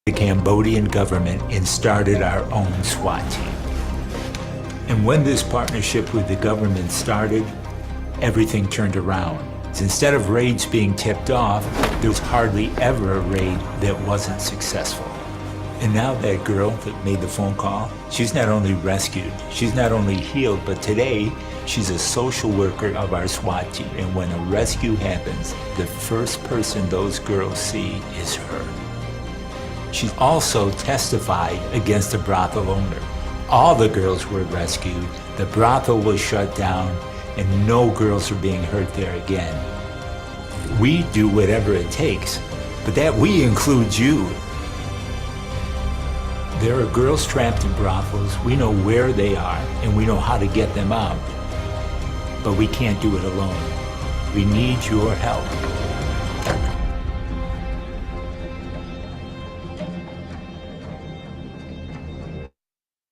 the Cambodian government and started our own SWAT team. And when this partnership with the government started, everything turned around. So instead of raids being tipped off, there was hardly ever a raid that wasn't successful. And now that girl that made the phone call, she's not only rescued, she's not only healed, but today she's a social worker of our SWAT team. And when a rescue happens, the first person those girls see is her. She also testified against the brothel owner. All the girls were rescued, the brothel was shut down, and no girls are being hurt there again. We do whatever it takes, but that we includes you. There are girls trapped in brothels. We know where they are, and we know how to get them out. But we can't do it alone. We need your help.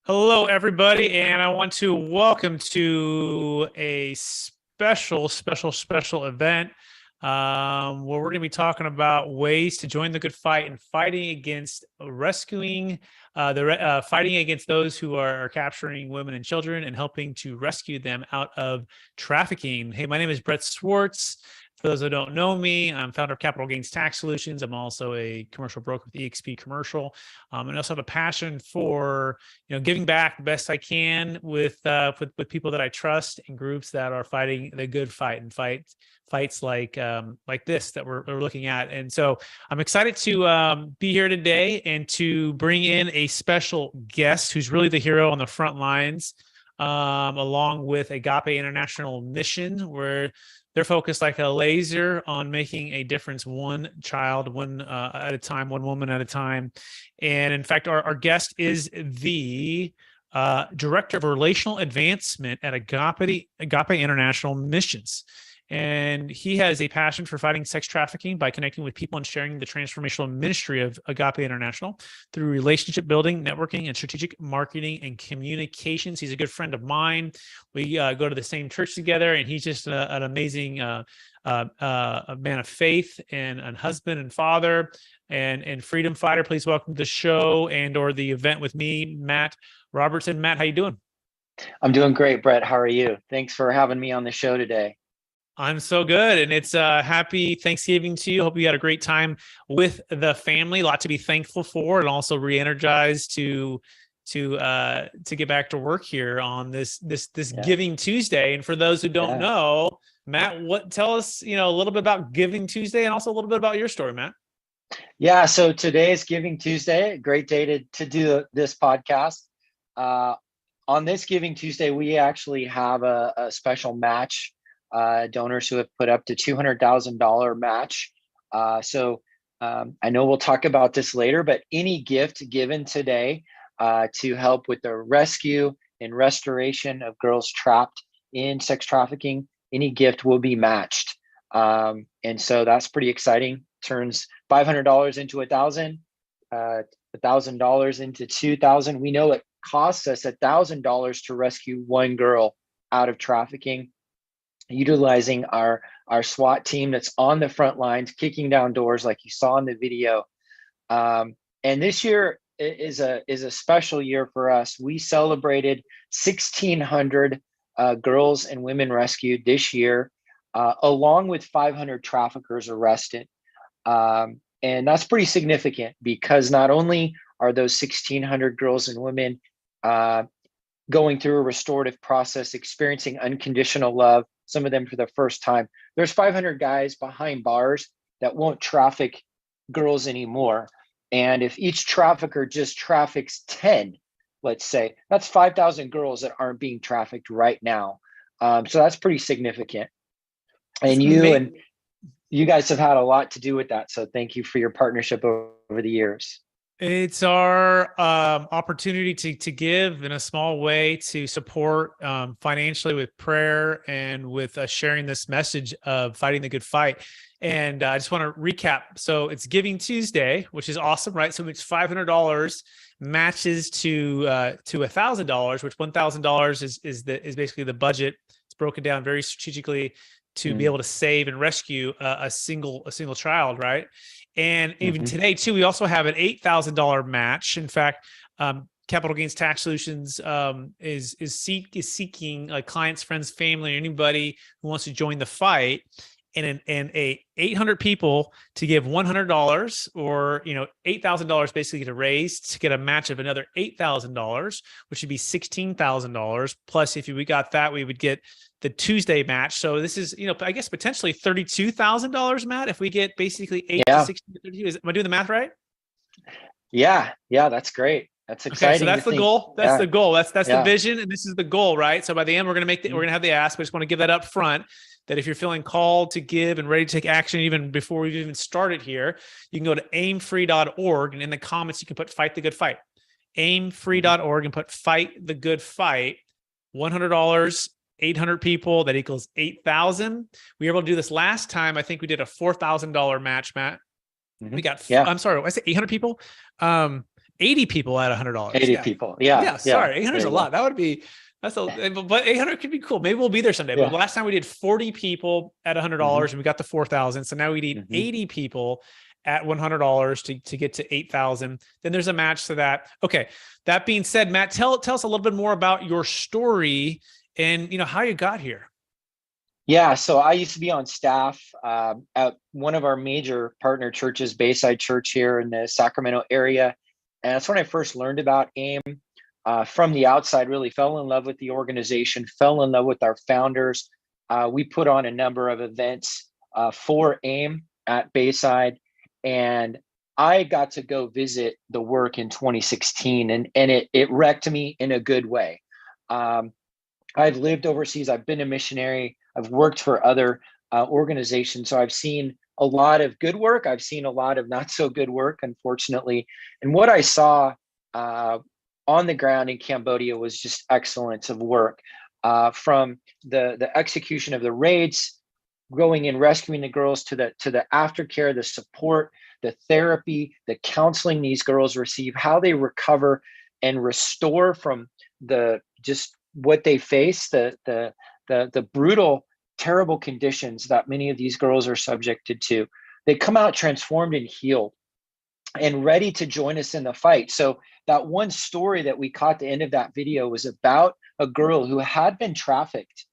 Hello, everybody, and I want to welcome to a special event where we're going to be talking about ways to join the good fight and fighting against fighting against those who are capturing women and children and helping to rescue them out of trafficking. Hey, my name is Brett Swartz. For those that don't know me, I'm founder of Capital Gains Tax Solutions. I'm also a commercial broker with EXP Commercial, and I also have a passion for giving back the best I can with people that I trust and groups that are fighting the good fight and fights like this that we're looking at. And so I'm excited to be here today and to bring in a special guest who's really the hero on the front lines, along with Agape International Mission, where they're focused like a laser on making a difference, one child, one at a time, one woman at a time. And in fact, our guest is the Director of Relational Advancement at Agape International Missions. And he has a passion for fighting sex trafficking by connecting with people and sharing the transformational ministry of Agape International through relationship building, networking, and strategic marketing and communications. He's a good friend of mine. We go to the same church together, and he's just an amazing a man of faith and husband and father and freedom fighter. Please welcome to the show or the event with me, Matt Robertson. Matt, how you doing? I'm doing great, Brett. How are you? Thanks for having me on the show today. I'm so good. And it's happy Thanksgiving to you. Hope you had a great time with the family. A lot to be thankful for, and also re-energized to get back to work here on this Giving Tuesday. And for those who don't know, Matt, tell us, a little bit about Giving Tuesday and also a little bit about your story, Matt. Yeah. So today is Giving Tuesday, a great day to do this podcast. On this Giving Tuesday, we actually have a special match. Donors who have put up to $200,000 match. So I know we'll talk about this later, but any gift given today to help with the rescue and restoration of girls trapped in sex trafficking, any gift will be matched. And so that's pretty exciting. Turns $500 into $1,000, $1,000 into $2,000. We know it costs us $1,000 to rescue one girl out of trafficking, utilizing our SWAT team that's on the front lines, kicking down doors like you saw in the video. And this year is a special year for us. We celebrated 1,600 girls and women rescued this year, along with 500 traffickers arrested. And that's pretty significant because not only are those 1,600 girls and women going through a restorative process, experiencing unconditional love, some of them for the first time. There's 500 guys behind bars that won't traffic girls anymore. And if each trafficker just traffics 10, let's say, that's 5,000 girls that aren't being trafficked right now. So that's pretty significant. And you guys have had a lot to do with that. So thank you for your partnership over the years. It's our opportunity to give in a small way to support financially with prayer and with sharing this message of fighting the good fight. And I just want to recap. So it's Giving Tuesday, which is awesome, right? So it's $500 matches to $1,000, which $1,000 is basically the budget. It's broken down very strategically to be able to save and rescue a single child, right? And even today too, we also have an $8,000 match. In fact, Capital Gains Tax Solutions is seeking clients, friends, family, or anybody who wants to join the fight, and 800 people to give $100, or $8,000 basically to raise to get a match of another $8,000, which would be $16,000. Plus, if we got that, we would get the Tuesday match. So this is, I guess potentially $32,000, Matt, if we get basically 8 to 16 to 32. Am I doing the math right? Yeah, that's great. That's exciting. Okay, so that's the goal. That's the goal. That's the vision, and this is the goal, right? So by the end, we're gonna we're gonna have the ask. We just want to give that up front. That if you're feeling called to give and ready to take action, even before we've even started here, you can go to aimfree.org, and in the comments you can put "Fight the Good Fight." Aimfree.org and put "Fight the Good Fight." $100, 800 people. That equals 8,000. We were able to do this last time. I think we did a $4,000 match, Matt. We got. I'm sorry. I said 800 people. 80 people at $100. 80 people. Sorry. 800 is a lot. That would be, but 800 could be cool. Maybe we'll be there someday. But last time we did 40 people at $100 and we got to 4,000. So now we need 80 people at $100 to get to 8,000. Then there's a match to that. Okay. That being said, Matt, tell us a little bit more about your story and how you got here. Yeah. So I used to be on staff at one of our major partner churches, Bayside Church here in the Sacramento area. And that's when I first learned about AIM from the outside, really fell in love with the organization, fell in love with our founders. We put on a number of events for AIM at Bayside, and I got to go visit the work in 2016, and it wrecked me in a good way. I've lived overseas. I've been a missionary. I've worked for other organizations. So I've seen a lot of good work. I've seen a lot of not so good work, unfortunately. And what I saw on the ground in Cambodia was just excellence of work, from the execution of the raids, going and rescuing the girls, to the aftercare, the support, the therapy, the counseling these girls receive, how they recover and restore from just what they face, the brutal, terrible conditions that many of these girls are subjected to. They come out transformed and healed and ready to join us in the fight. So that one story that we caught at the end of that video was about a girl who had been trafficked,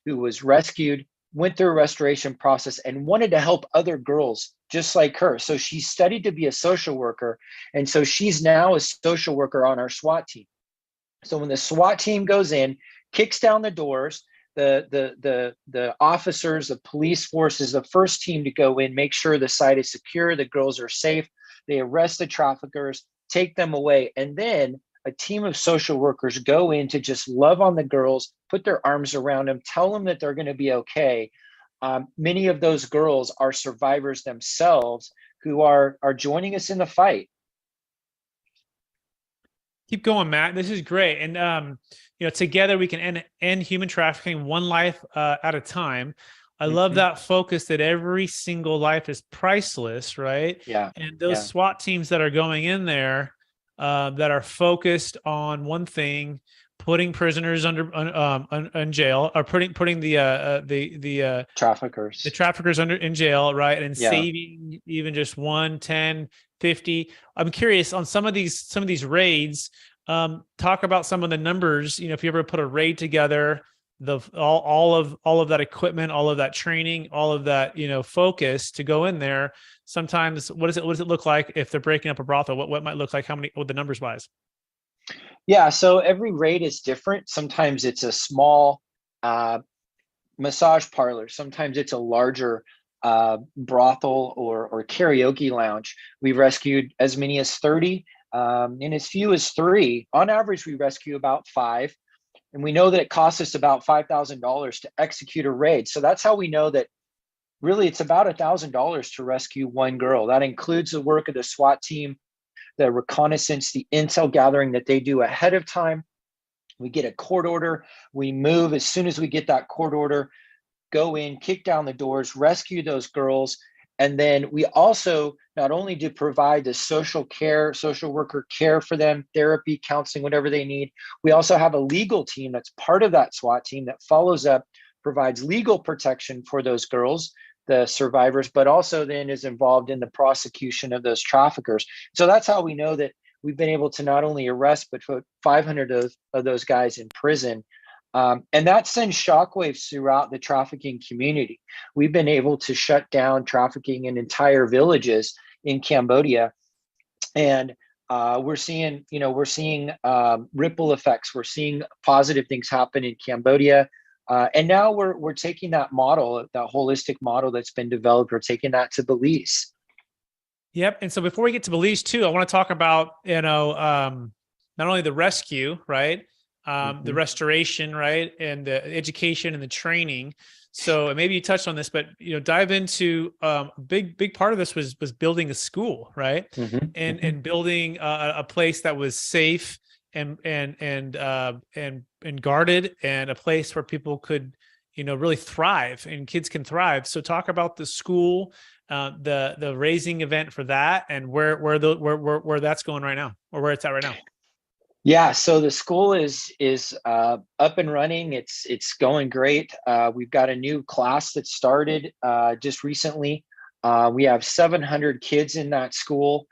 who was rescued, went through a restoration process, and wanted to help other girls just like her. So she studied to be a social worker. And so she's now a social worker on our SWAT team. So when the SWAT team goes in, kicks down the doors, the officers, the police force is the first team to go in, make sure the site is secure, the girls are safe. They arrest the traffickers, take them away. And then a team of social workers go in to just love on the girls, put their arms around them, tell them that they're going to be okay. Many of those girls are survivors themselves who are joining us in the fight. Keep going, Matt. This is great. And, together we can end human trafficking one life at a time. I love that focus that every single life is priceless, right? Yeah. And those SWAT teams that are going in there that are focused on one thing, putting prisoners in jail, or putting the traffickers in jail, right? And saving even just 1, 10, 50. I'm curious on some of these raids. Talk about some of the numbers. If you ever put a raid together, all of that equipment, all of that training, all of that focus to go in there. Sometimes, what does it look like if they're breaking up a brothel? What might look like? How many? What the numbers wise? Yeah, so every raid is different. Sometimes it's a small massage parlor. Sometimes it's a larger brothel or karaoke lounge. We've rescued as many as 30 and as few as 3. On average, we rescue about 5. And we know that it costs us about $5,000 to execute a raid. So that's how we know that really it's about $1,000 to rescue one girl. That includes the work of the SWAT team, the reconnaissance, the intel gathering that they do ahead of time. We get a court order. We move as soon as we get that court order, go in, kick down the doors, rescue those girls. And then we also not only do provide the social worker care for them, therapy, counseling, whatever they need. We also have a legal team that's part of that SWAT team that follows up provides legal protection for those girls, the survivors, but also then is involved in the prosecution of those traffickers. So that's how we know that we've been able to not only arrest, but put 500 of those guys in prison. And that sends shockwaves throughout the trafficking community. We've been able to shut down trafficking in entire villages in Cambodia. And we're seeing ripple effects. We're seeing positive things happen in Cambodia. And now we're taking that model, that holistic model that's been developed, we're taking that to Belize. Yep. And so before we get to Belize too, I want to talk about, not only the rescue, right? The restoration, right? And the education and the training. So maybe you touched on this, but dive into a big part of this was building a school, right? And building a place that was safe and guarded, and a place where people could really thrive and kids can thrive. So talk about the school, the raising event for that, and where that's going right now, or where it's at right now. Yeah, so the school is up and running. It's going great. We've got a new class that started just recently. We have 700 kids in that school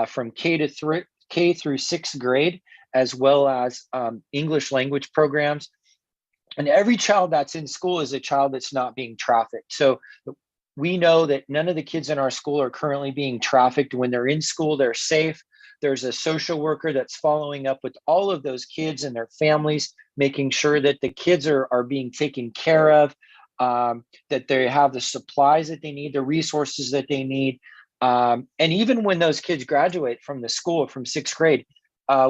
from K through sixth grade, as well as English language programs. And every child that's in school is a child that's not being trafficked. So we know that none of the kids in our school are currently being trafficked. When they're in school, they're safe. There's a social worker that's following up with all of those kids and their families, making sure that the kids are being taken care of, that they have the supplies that they need, the resources that they need. And even when those kids graduate from the school, from sixth grade,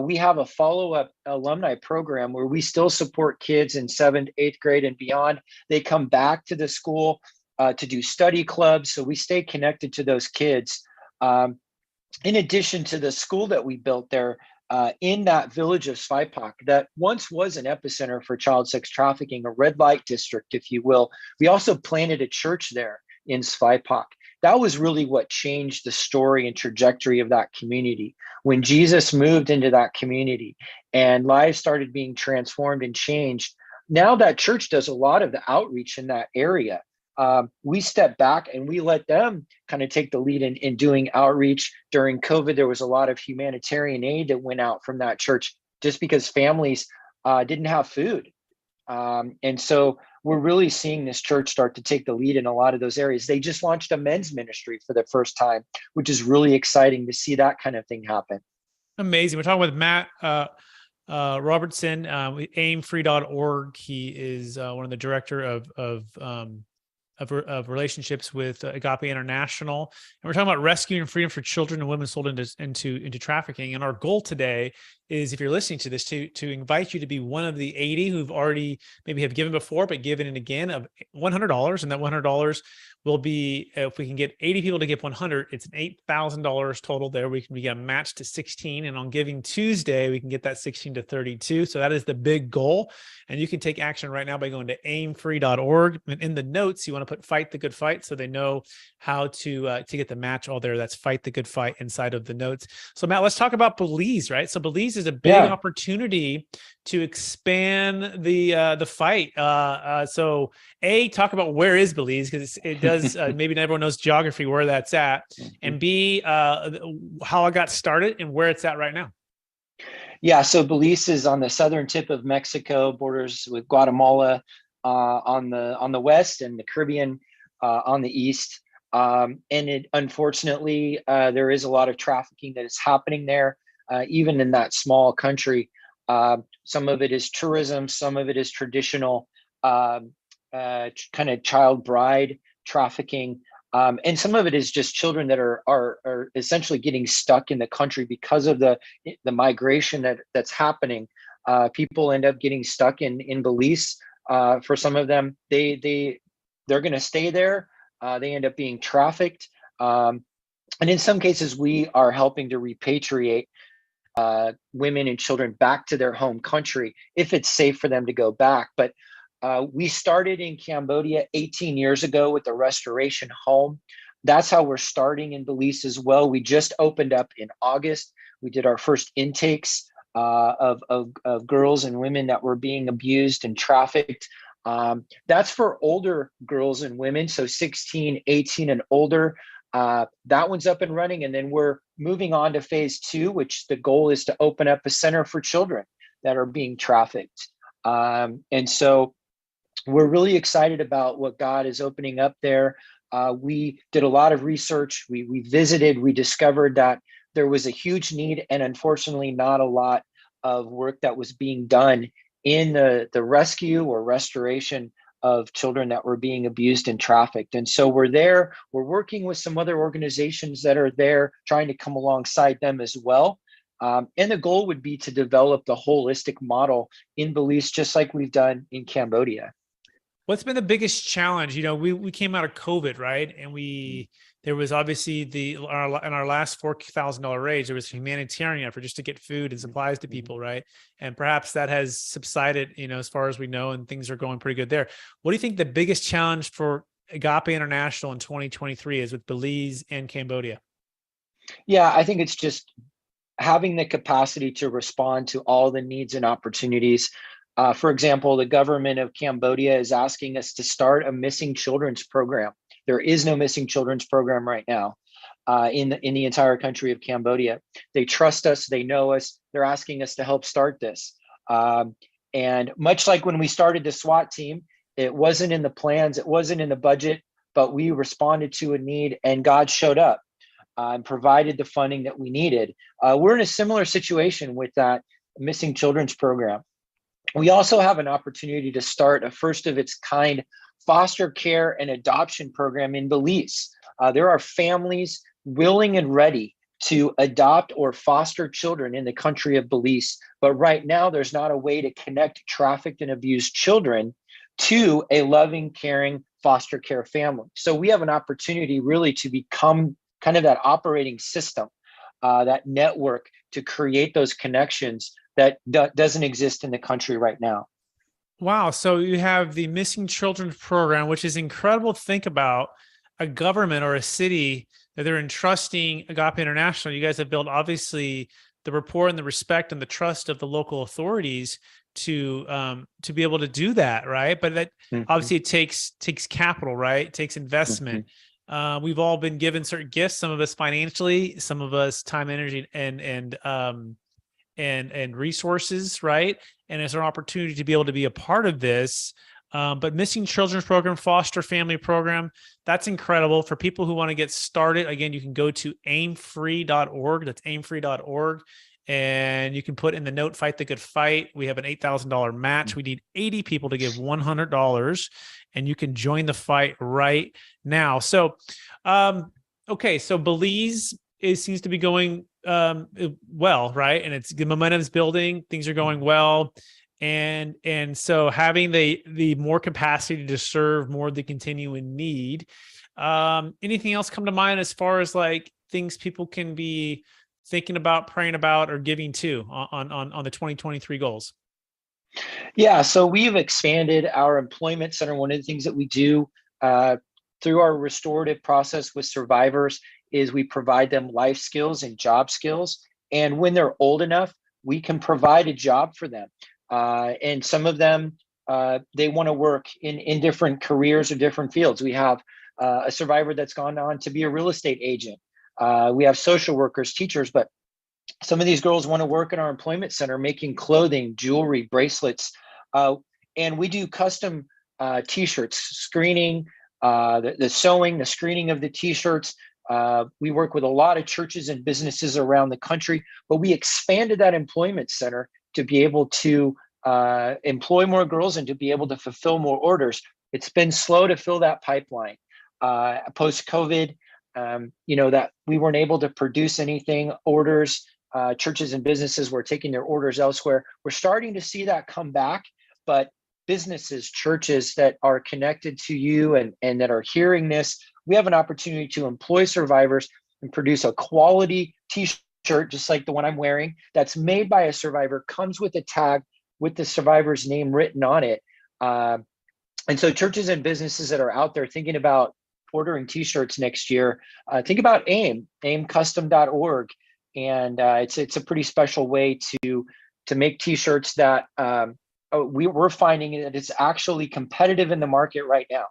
we have a follow-up alumni program where we still support kids in seventh, eighth grade and beyond. They come back to the school to do study clubs. So we stay connected to those kids. In addition to the school that we built there in that village of Svaipak, that once was an epicenter for child sex trafficking, a red light district, if you will, we also planted a church there in Svaipak. That was really what changed the story and trajectory of that community. When Jesus moved into that community and lives started being transformed and changed, now that church does a lot of the outreach in that area. We stepped back and we let them kind of take the lead in doing outreach. During COVID, there was a lot of humanitarian aid that went out from that church just because families didn't have food. And so we're really seeing this church start to take the lead in a lot of those areas. They just launched a men's ministry for the first time, which is really exciting to see that kind of thing happen. Amazing. We're talking with Matt Robertson, aimfree.org. He is one of the director of relationships with Agape International. And we're talking about rescuing freedom for children and women sold into trafficking. And our goal today is, if you're listening to this, to invite you to be one of the 80 who've already maybe have given before, but given it again, of $100. And that $100 will be, if we can get 80 people to give 100, it's an $8,000 total there. We can get a match to 16. And on Giving Tuesday, we can get that 16 to 32. So that is the big goal. And you can take action right now by going to aimfree.org. And in the notes, you want to put Fight the Good Fight, so they know how to get the match all there. That's Fight the Good Fight inside of the notes. So Matt, let's talk about Belize, right? So Belize is a big opportunity to expand the fight. So talk about where is Belize, because it does maybe not everyone knows geography where that's at, and B, how it got started and where it's at right now. Yeah, so Belize is on the southern tip of Mexico, borders with Guatemala on the west, and the Caribbean on the east. And unfortunately, there is a lot of trafficking that is happening there, even in that small country. Some of it is tourism, some of it is traditional kind of child bride trafficking. And some of it is just children that are essentially getting stuck in the country because of the migration that's happening. People end up getting stuck in Belize. For some of them, they're going to stay there. They end up being trafficked. And in some cases, we are helping to repatriate women and children back to their home country if it's safe for them to go back. But we started in Cambodia 18 years ago with the restoration home. That's how we're starting in Belize as well. We just opened up in August. We did our first intakes of girls and women that were being abused and trafficked. That's for older girls and women, so 16, 18 and older. That one's up and running, and then we're moving on to phase 2, which the goal is to open up a center for children that are being trafficked. And so we're really excited about what God is opening up there. We did a lot of research. We visited, we discovered that there was a huge need and unfortunately not a lot of work that was being done in the rescue or restoration of children that were being abused and trafficked. And so we're working with some other organizations that are there, trying to come alongside them as well. And the goal would be to develop the holistic model in Belize, just like we've done in Cambodia. What's been the biggest challenge? We came out of COVID, right? And there was obviously in our last $4,000 raise, there was humanitarian effort just to get food and supplies to people, right? And perhaps that has subsided, as far as we know, and things are going pretty good there. What do you think the biggest challenge for Agape International in 2023 is with Belize and Cambodia? Yeah, I think it's just having the capacity to respond to all the needs and opportunities. For example, the government of Cambodia is asking us to start a missing children's program. There is no missing children's program right now in the entire country of Cambodia. They trust us, they know us, they're asking us to help start this. And much like when we started the SWAT team, it wasn't in the plans, it wasn't in the budget, but we responded to a need and God showed up and provided the funding that we needed. We're in a similar situation with that missing children's program. We also have an opportunity to start a first of its kind foster care and adoption program in Belize. There are families willing and ready to adopt or foster children in the country of Belize. But right now, there's not a way to connect trafficked and abused children to a loving, caring foster care family. So we have an opportunity really to become kind of that operating system, that network to create those connections that doesn't exist in the country right now. Wow. So you have the Missing Children's Program, which is incredible to think about a government or a city that they're entrusting Agape International. You guys have built, obviously, the rapport and the respect and the trust of the local authorities to be able to do that, right? But that obviously it takes capital, right? It takes investment. We've all been given certain gifts, some of us financially, some of us time, energy, and resources, right? And it's an opportunity to be able to be a part of this. But Missing Children's Program, foster family program, that's incredible. For people who want to get started, again, you can go to aimfree.org. That's aimfree.org. And you can put in the note, fight the good fight. We have an $8,000 match. We need 80 people to give $100, and you can join the fight right now. So, okay. So Belize seems to be going well, right? And the momentum's building, things are going well. And so having the more capacity to serve more of the continuing need. Anything else come to mind as far as like things people can be thinking about, praying about, or giving to on the 2023 goals? Yeah, so we've expanded our employment center. One of the things that we do through our restorative process with survivors is we provide them life skills and job skills. And when they're old enough, we can provide a job for them. And some of them, they want to work in different careers or different fields. We have a survivor that's gone on to be a real estate agent. We have social workers, teachers, but some of these girls want to work in our employment center making clothing, jewelry, bracelets. And we do custom t-shirts, screening, the sewing, the screening of the t-shirts. We work with a lot of churches and businesses around the country, but we expanded that employment center to be able to employ more girls and to be able to fulfill more orders. It's been slow to fill that pipeline. Post-COVID, that we weren't able to produce anything, orders, churches and businesses were taking their orders elsewhere. We're starting to see that come back, but businesses, churches that are connected to you and that are hearing this, we have an opportunity to employ survivors and produce a quality t-shirt, just like the one I'm wearing, that's made by a survivor, comes with a tag with the survivor's name written on it. And so churches and businesses that are out there thinking about ordering t-shirts next year, think about aimcustom.org. And it's a pretty special way to make t-shirts that we're finding that it's actually competitive in the market right now.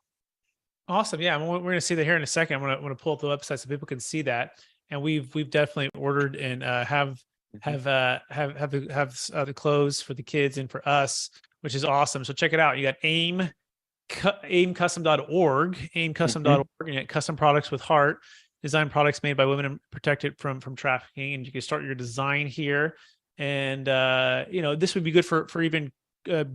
Awesome. Yeah, we're going to see that here in a second. I'm going to pull up the website so people can see that. And we've definitely ordered and have the clothes for the kids and for us, which is awesome. So check it out. You got aimcustom.org, aimcustom.org, and get custom products with heart, design products made by women and protected from trafficking. And you can start your design here. And this would be good for even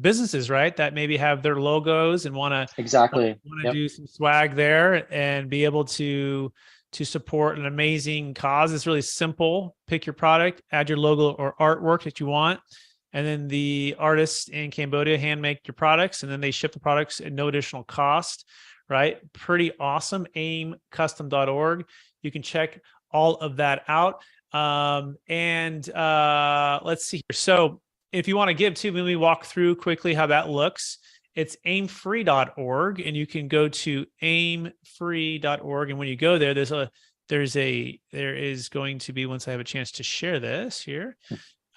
businesses, right? That maybe have their logos and want to do some swag there and be able to support an amazing cause. It's really simple. Pick your product, add your logo or artwork that you want, and then the artists in Cambodia hand make your products, and then they ship the products at no additional cost, right? Pretty awesome. aimcustom.org. You can check all of that out. Let's see here. So if you want to give too, let me walk through quickly how that looks. It's aimfree.org, and you can go to aimfree.org. And when you go there, there is going to be, once I have a chance to share this here,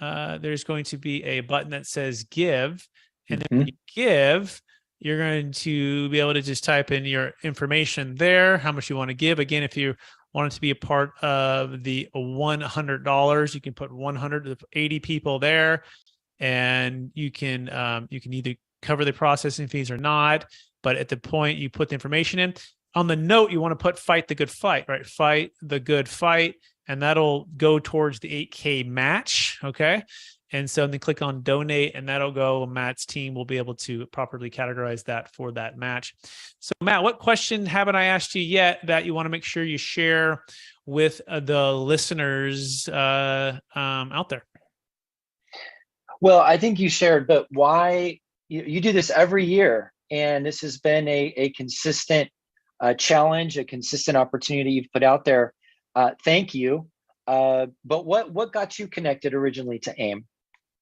there's going to be a button that says give. And then when you give, you're going to be able to just type in your information there, how much you want to give. Again, if you wanted to be a part of the $100, you can put 180 people there. And you can either cover the processing fees or not. But at the point you put the information in, on the note, you want to put fight the good fight, right? Fight the good fight. And that'll go towards the 8K match. Okay. And so then click on donate, and that'll go. Matt's team will be able to properly categorize that for that match. So Matt, what question haven't I asked you yet that you want to make sure you share with the listeners out there? Well, I think you shared, but why you do this every year, and this has been a consistent challenge, a consistent opportunity you've put out there. Thank you. But what got you connected originally to AIM?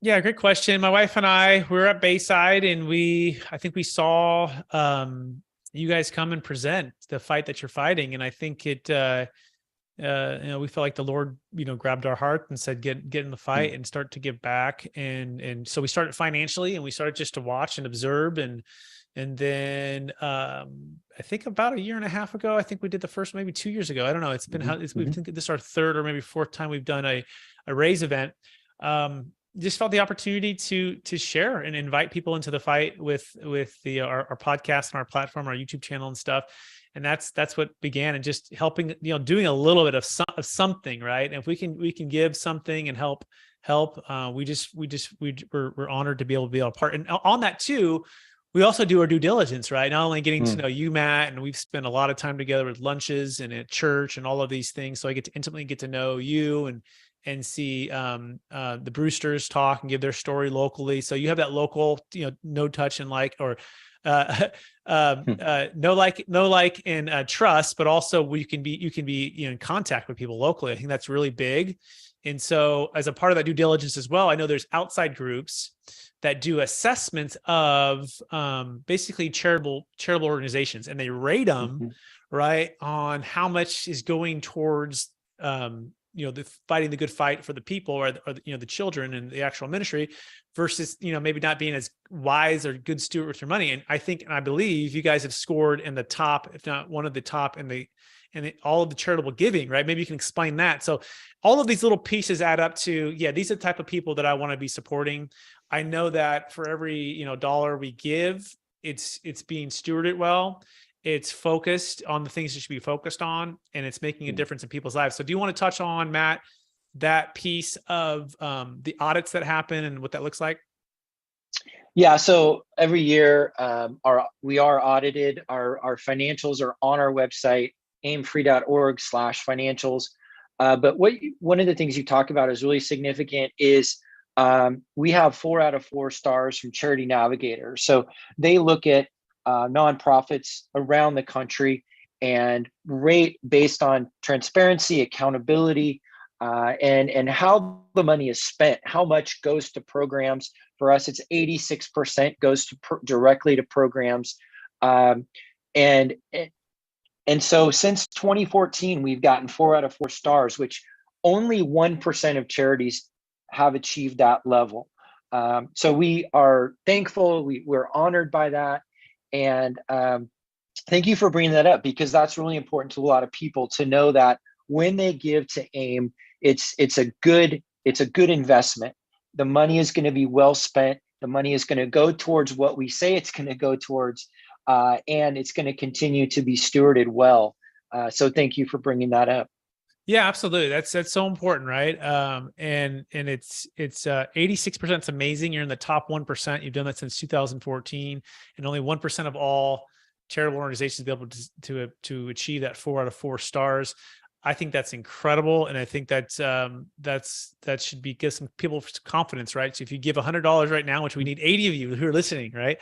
Yeah, great question. My wife and I were at Bayside, and I think we saw you guys come and present the fight that you're fighting, and I think it. We felt like the Lord, grabbed our heart and said, get in the fight and start to give back. And so we started financially, and we started just to watch and observe. And then I think about a year and a half ago, I think we did the first, maybe 2 years ago. I don't know. It's been we think this is our third or maybe fourth time we've done a raise event. Just felt the opportunity to share and invite people into the fight with our podcast and our platform, our YouTube channel and stuff. And that's what began, and just helping, doing a little bit of something, right? And if we can give something and help, we're honored to be able to be a part. And on that too, we also do our due diligence, right? Not only getting to know you, Matt, and we've spent a lot of time together with lunches and at church and all of these things. So I get to intimately get to know you and see the Brewsters talk and give their story locally. So you have that local, no touch and like, or no like and trust, but also you can be in contact with people locally. I think that's really big. And so as a part of that due diligence as well, I know there's outside groups that do assessments of basically charitable organizations, and they rate them right on how much is going towards the fighting the good fight for the people or the children and the actual ministry versus, maybe not being as wise or good steward with your money. And I think, and I believe you guys have scored in the top, if not one of the top in all of the charitable giving, right? Maybe you can explain that. So all of these little pieces add up to, these are the type of people that I want to be supporting. I know that for every, dollar we give, it's being stewarded well. It's focused on the things it should be focused on, and it's making a difference in people's lives. So do you want to touch on, Matt, that piece of the audits that happen and what that looks like? Yeah, so every year we are audited. Our financials are on our website, aimfree.org/financials. But one of the things you talk about is really significant is we have 4 out of 4 stars from Charity Navigator. So they look at nonprofits around the country and rate based on transparency, accountability, and how the money is spent, how much goes to programs. For us, it's 86% goes to directly to programs. And so since 2014, we've gotten 4 out of 4 stars, which only 1% of charities have achieved that level. So we are thankful. We're honored by that. And thank you for bringing that up, because that's really important to a lot of people to know that when they give to AIM, it's a good investment. The money is going to be well spent. The money is going to go towards what we say it's going to go towards, and it's going to continue to be stewarded well. So thank you for bringing that up. Yeah, absolutely. That's so important, right? And it's 86%. It's amazing. You're in the top 1%. You've done that since 2014, and only 1% of all charitable organizations be able to achieve that 4 out of 4 stars. I think that's incredible, and I think that should give some people confidence, right? So if you give $100 right now, which we need 80 of you who are listening, right?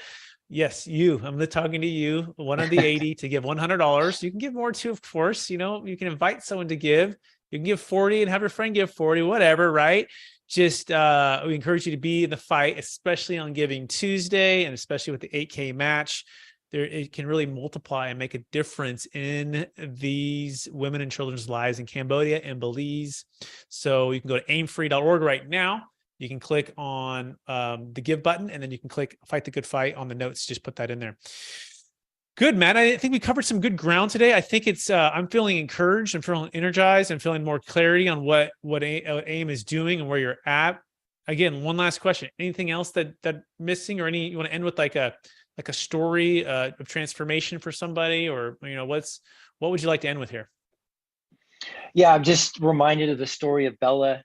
Yes, you. I'm talking to you, one of the 80, to give $100. You can give more too, of course. You know, you can invite someone to give. You can give 40 and have your friend give 40, whatever, right? Just we encourage you to be in the fight, especially on Giving Tuesday, and especially with the 8K match. It can really multiply and make a difference in these women and children's lives in Cambodia and Belize. So you can go to aimfree.org right now. You can click on the give button, and then you can click Fight the Good Fight on the notes. Just put that in there. Good, Matt. I think we covered some good ground today. I think it's I'm feeling encouraged. I'm feeling energized. I'm feeling more clarity on what AIM is doing and where you're at. Again, one last question. Anything else that missing, or you want to end with like a story of transformation for somebody, or what would you like to end with here? Yeah, I'm just reminded of the story of Bella.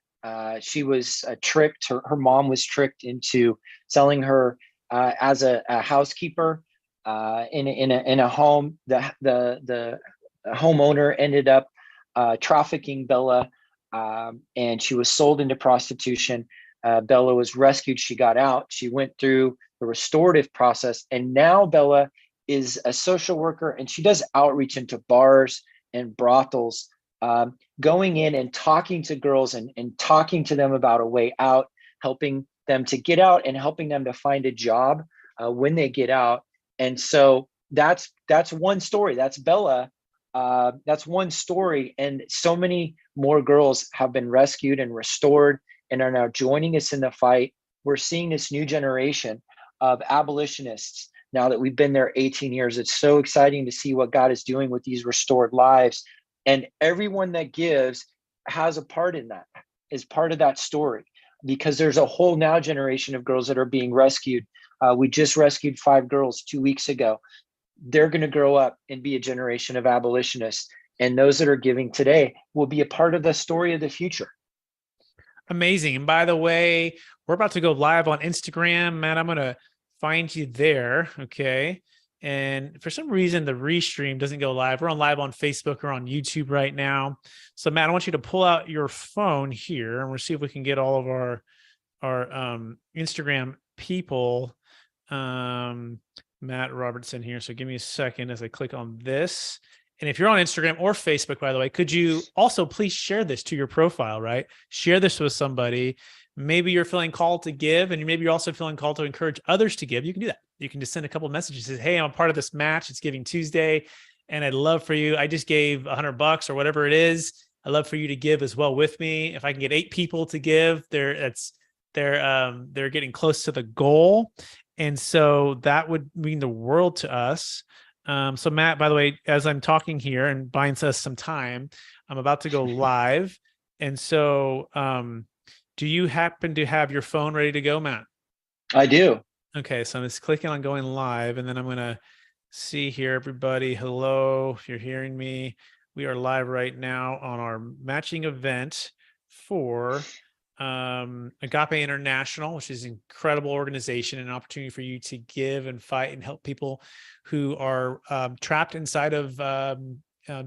She was tricked. Her mom was tricked into selling her as a housekeeper in a home. The homeowner ended up trafficking Bella, and she was sold into prostitution. Bella was rescued. She got out. She went through the restorative process, and now Bella is a social worker, and she does outreach into bars and brothels, going in and talking to girls and talking to them about a way out, helping them to get out and helping them to find a job when they get out. And so that's one story. That's Bella. That's one story. And so many more girls have been rescued and restored and are now joining us in the fight. We're seeing this new generation of abolitionists now that we've been there 18 years. It's so exciting to see what God is doing with these restored lives. And everyone that gives has a part in that, is part of that story, because there's a whole now generation of girls that are being rescued. We just rescued 5 girls 2 weeks ago. They're going to grow up and be a generation of abolitionists. And those that are giving today will be a part of the story of the future. Amazing. And by the way, we're about to go live on Instagram. Matt, I'm going to find you there. Okay. And for some reason, the restream doesn't go live. We're on live on Facebook or on YouTube right now. So Matt, I want you to pull out your phone here, and we'll see if we can get all of our Instagram people. Matt Robertson here. So give me a second as I click on this. And if you're on Instagram or Facebook, by the way, could you also please share this to your profile, right? Share this with somebody. Maybe you're feeling called to give, and maybe you're also feeling called to encourage others to give. You can do that. You can just send a couple of messages. Say, hey, I'm a part of this match. It's Giving Tuesday, and I'd love for you. I just gave $100 or whatever it is. I'd love for you to give as well with me. If I can get 8 people to give, they're getting close to the goal. And so that would mean the world to us. So Matt, by the way, as I'm talking here and buying us some time, I'm about to go live. And so do you happen to have your phone ready to go, Matt? I do. Okay, so I'm just clicking on going live, and then I'm going to see here, everybody. Hello, if you're hearing me. We are live right now on our matching event for Agape International, which is an incredible organization, an opportunity for you to give and fight and help people who are trapped inside of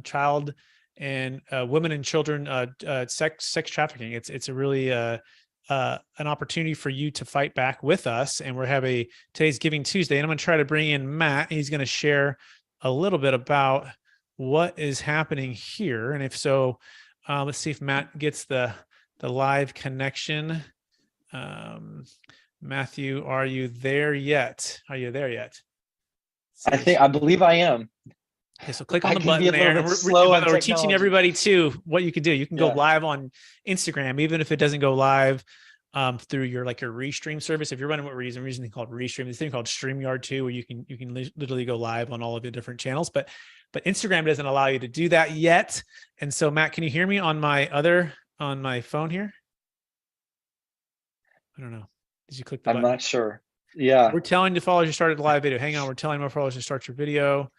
child and women and children sex trafficking. It's a really an opportunity for you to fight back with us. And we're having today's Giving Tuesday, and I'm going to try to bring in Matt. He's going to share a little bit about what is happening here. And if so, let's see if Matt gets the live connection. Matthew, are you there yet? I believe I am. Okay, so click on the button there. And we're teaching everybody too what you can do. You can go live on Instagram, even if it doesn't go live through your Restream service. If you're running what we're using something called Restream, this thing called StreamYard too, where you can literally go live on all of the different channels. But Instagram doesn't allow you to do that yet. And so, Matt, can you hear me on my phone here? I don't know. Did you click the I'm button? not sure. Yeah. We're telling the followers you started the live video. Hang on. We're telling more followers to start your video.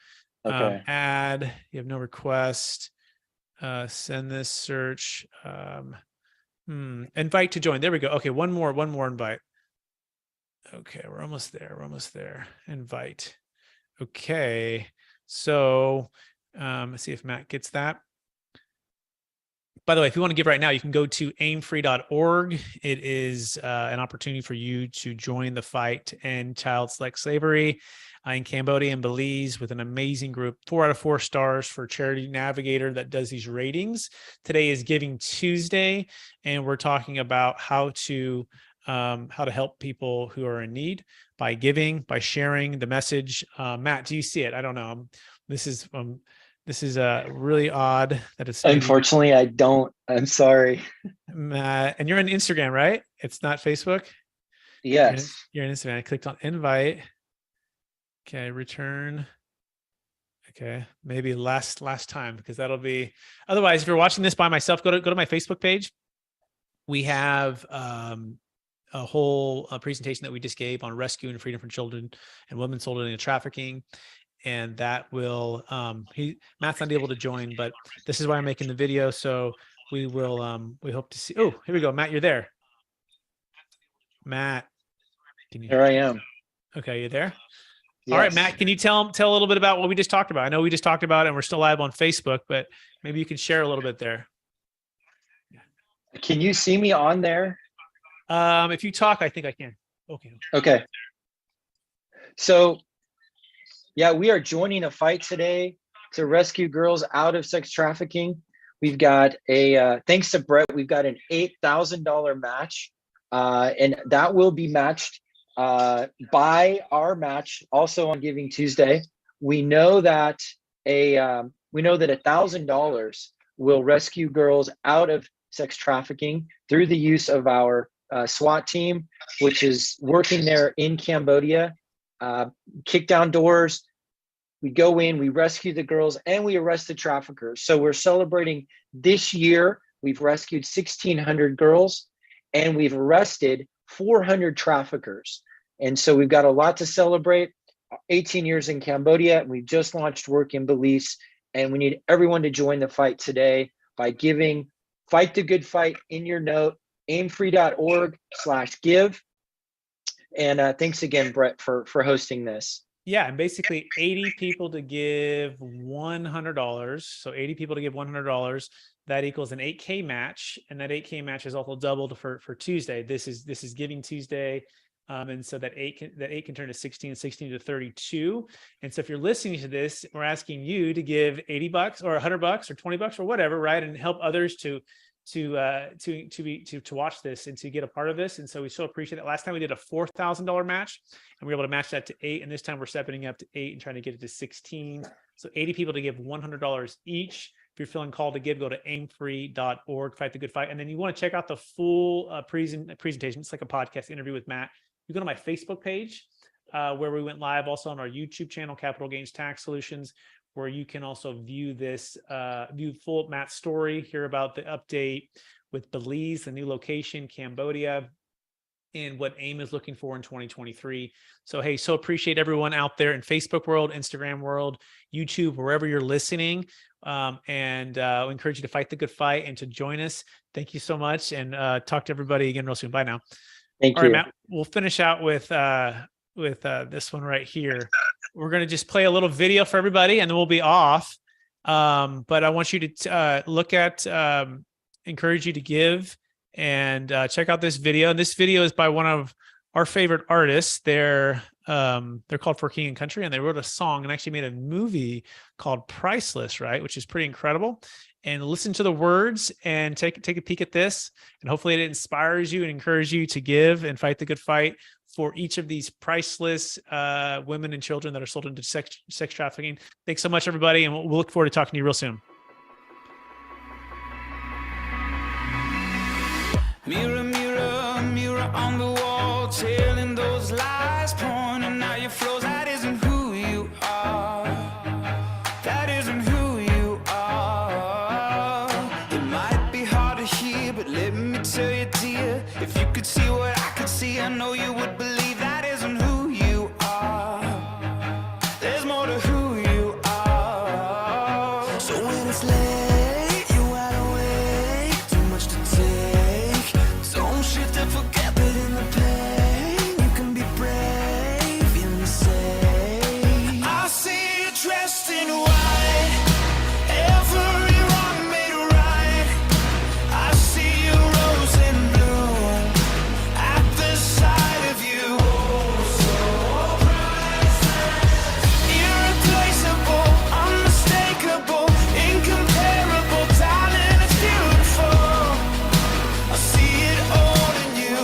Okay. Add. You have no request. Send this search. Invite to join. There we go. Okay, one more invite. Okay, we're almost there. Invite. Okay, so let's see if Matt gets that. By the way, if you want to give right now, you can go to aimfree.org. It is an opportunity for you to join the fight to end child sex slavery in Cambodia and Belize with an amazing group, 4 out of 4 stars for Charity Navigator that does these ratings. Today is Giving Tuesday, and we're talking about how to help people who are in need by giving, by sharing the message. Matt, do you see it? I don't know. This is really odd that it's Unfortunately, I don't. I'm sorry. And you're on Instagram, right? It's not Facebook? Yes. You're on Instagram. I clicked on invite. Okay, return. Okay, maybe last time, because that'll be. Otherwise, if you're watching this by myself, go to my Facebook page. We have a whole presentation that we just gave on rescue and freedom for children and women sold into trafficking. And that will Matt's not able to join, but this is why I'm making the video. So we will we hope to see. Oh, here we go. Matt, you're there. Matt, can you? Here I am. Okay, you there? Yes. All right, Matt, can you tell a little bit about what we just talked about? I know we just talked about it and we're still live on Facebook, but maybe you can share a little bit there. Can you see me on there? If you talk, I think I can. Okay. So, yeah, we are joining a fight today to rescue girls out of sex trafficking. We've got thanks to Brett, we've got an $8,000 match, and that will be matched by our match also on Giving Tuesday. We know that $1,000 will rescue girls out of sex trafficking through the use of our SWAT team, which is working there in Cambodia. Kick down doors. We go in, we rescue the girls, and we arrest the traffickers. So we're celebrating this year. We've rescued 1,600 girls, and we've arrested 400 traffickers. And so we've got a lot to celebrate. 18 years in Cambodia, and we just launched work in Belize, and we need everyone to join the fight today by giving. Fight the good fight in your note, aimfree.org/give. And thanks again, Brett, for hosting this. Yeah, and basically 80 people to give $100. So 80 people to give $100. That equals an 8K match, and that 8K match is also doubled for Tuesday. This is Giving Tuesday, and so that 8 can turn to 16, 16 to 32. And so if you're listening to this, we're asking you to give $80 or $100 or $20 or whatever, right, and help others to watch this and to get a part of this. And so we so appreciate that. Last time we did a $4,000 match, and we were able to match that to 8. And this time we're stepping up to 8 and trying to get it to 16. So 80 people to give $100 each. If you're feeling called to give, go to aimfree.org, fight the good fight. And then you want to check out the full presentation. It's like a podcast interview with Matt. You go to my Facebook page where we went live, also on our YouTube channel, Capital Gains Tax Solutions, where you can also view this, view full Matt's story, hear about the update with Belize, the new location, Cambodia, and what AIM is looking for in 2023. So, hey, so appreciate everyone out there in Facebook world, Instagram world, YouTube, wherever you're listening. And we encourage you to fight the good fight and to join us. Thank you so much. And talk to everybody again real soon. Bye now. Thank you. All right, Matt, we'll finish out with this one right here. We're going to just play a little video for everybody and then we'll be off. But I want you to look at, encourage you to give and check out this video. And this video is by one of our favorite artists. They're called For King and Country, and they wrote a song and actually made a movie called Priceless, right? Which is pretty incredible. And listen to the words and take a peek at this. And hopefully it inspires you and encourages you to give and fight the good fight for each of these priceless women and children that are sold into sex trafficking. Thanks so much, everybody. And we'll look forward to talking to you real soon. Mirror, mirror, mirror on the wall, telling those lies, pointing out your flaws. That isn't who you are. That isn't who you are. It might be hard to hear, but let me tell you, dear, if you could see what I could see, I know you would believe that isn't who you are. There's more to who you are. So when it's late, you're wide awake, too much to take. Don't shift and forget that in the pain you can be brave, you say. I see you dressed in white, every wrong made right. I see you rose and bloom at the sight of you. Irreplaceable, unmistakable, incomparable, darling, it's beautiful. I see it all in you.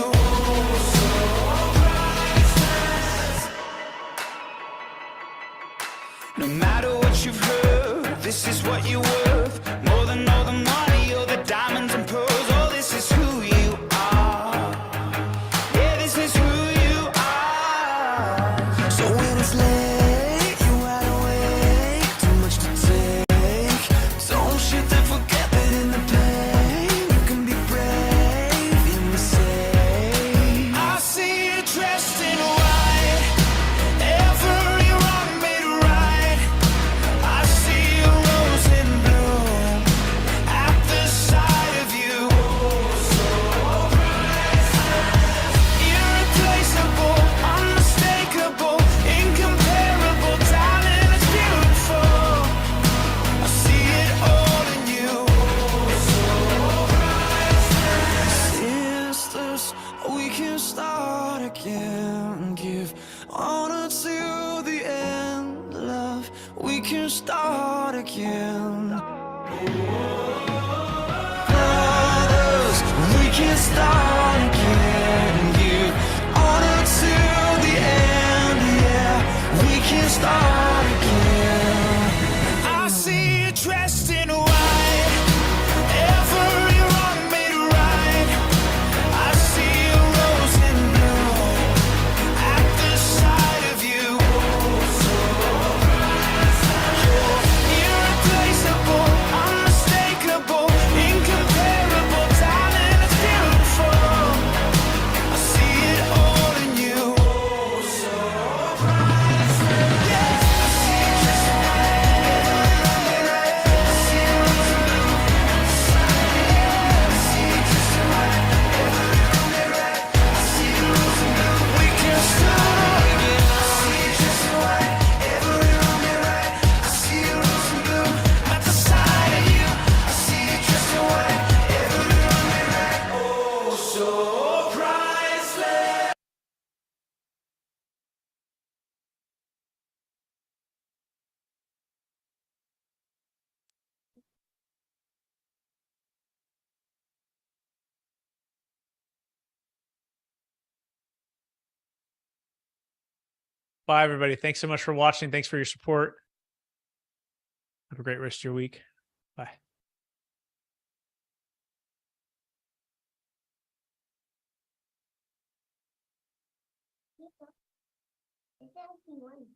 No matter what you've heard, this is what you're worth. More than all the money or the diamonds and pearls. Oh, this is who you are. Yeah, this is who you are. So when it's late, you're wide awake, too much to take. Don't shift and forget that in the pain you can be brave, you say. I see you dressed in white, every wrong made right. I see you rose and bloom at the sight of you. Irreplaceable, unmistakable, incomparable, darling, it's beautiful. I see it all in you. Sisters, we can start again. Give honor to the end, love. We can start again. Brothers, we can start again. Give honor to the end, yeah. We can start again. I see you dressed in white, every wrong made right. I see you rose and bloom at the sight of you. Irreplaceable, unmistakable, incomparable, darling, it's beautiful. I see it all in you. Yeah, I see you just we can start again. I see you just white, every wrong made right. I see you rose and bloom at the sight of you. I see you just white, every wrong made right. Oh, so priceless. Bye, everybody. Thanks so much for watching. Thanks for your support. Have a great rest of your week. Bye. Exactly.